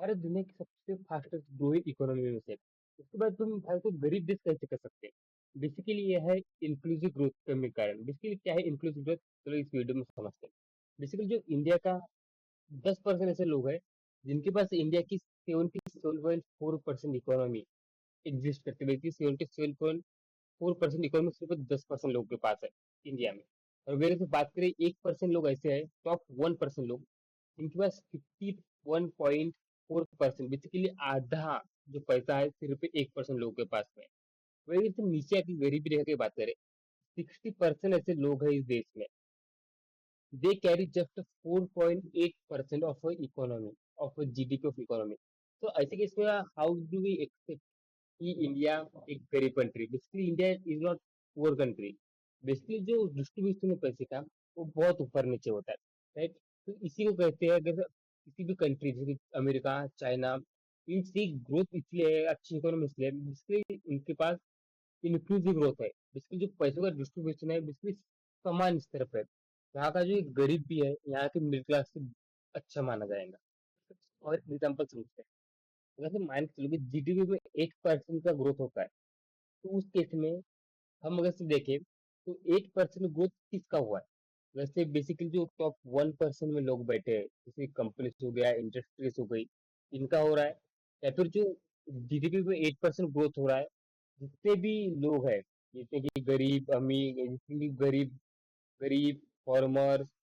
भारत दुनिया की सबसे फास्टेस्ट ग्रोइंग इकोनॉमी में से है। उसके बाद तुम भारत को गरीब देश कैसे कर सकते हैं? बेसिकली ये है इंक्लूसिव ग्रोथ के कारण। बेसिकली क्या है इंक्लूसिव ग्रोथ, चलो इस वीडियो में समझते हैं। बेसिकली जो इंडिया का 10% ऐसे लोग हैं जिनके पास इंडिया की 77.4% इकोनॉमी एग्जिस्ट करती है। बेसिकली 77.4% इकोनॉमी सिर्फ 10% लोगों के पास है इंडिया में। और अगर से बात करें 1% लोग ऐसे हैं, टॉप 1% लोग जिनके पास 51.4%, बेसिकली आधा जो पैसा है सिर्फ 1% लोगों के पास में। वही से नीचे आके गरीबी रेखा की बात करें, 60% ऐसे लोग हैं इस देश में, they carry just 4.8% of economy, of GDP of economy. तो ऐसे केस में हाउ डू वी एक्सपेक्ट कि इंडिया एक गरीब country, basically India is not poor country. Basically जो डिस्ट्रीब्यूशन है पैसे का वो बहुत ऊपर नीचे होता है, राइट? तो इसी को कहते हैं, अगर किसी भी कंट्री जैसे कि अमेरिका, चाइना, इनकी ग्रोथ इसलिए है, अच्छी इकोनॉमी इसलिए है, बेसिकली उनके पास इंक्लूसिव ग्रोथ है। बेसिकली जो पैसों का डिस्ट्रीब्यूशन है बेसिकली समान स्तर पर है। यहाँ का जो एक गरीब भी है, यहाँ के मिडिल क्लास से अच्छा माना जाएगा। और एग्जाम्पल समझते हैं, वैसे मान के चलो कि जीडीपी में 8% का ग्रोथ होता है, तो उस केस में हम अगर से देखें तो 8% ग्रोथ किसका हुआ है? वैसे बेसिकली जो टॉप 1% में लोग बैठे हैं, जैसे कंपनीज हो गया, इंडस्ट्रीज हो गई, इनका हो रहा है। या फिर जो जीडीपी में 8% ग्रोथ हो रहा है, जितने भी लोग हैं, जितने कि गरीब अमीर, जितने भी गरीब गरीब फार्मर्स,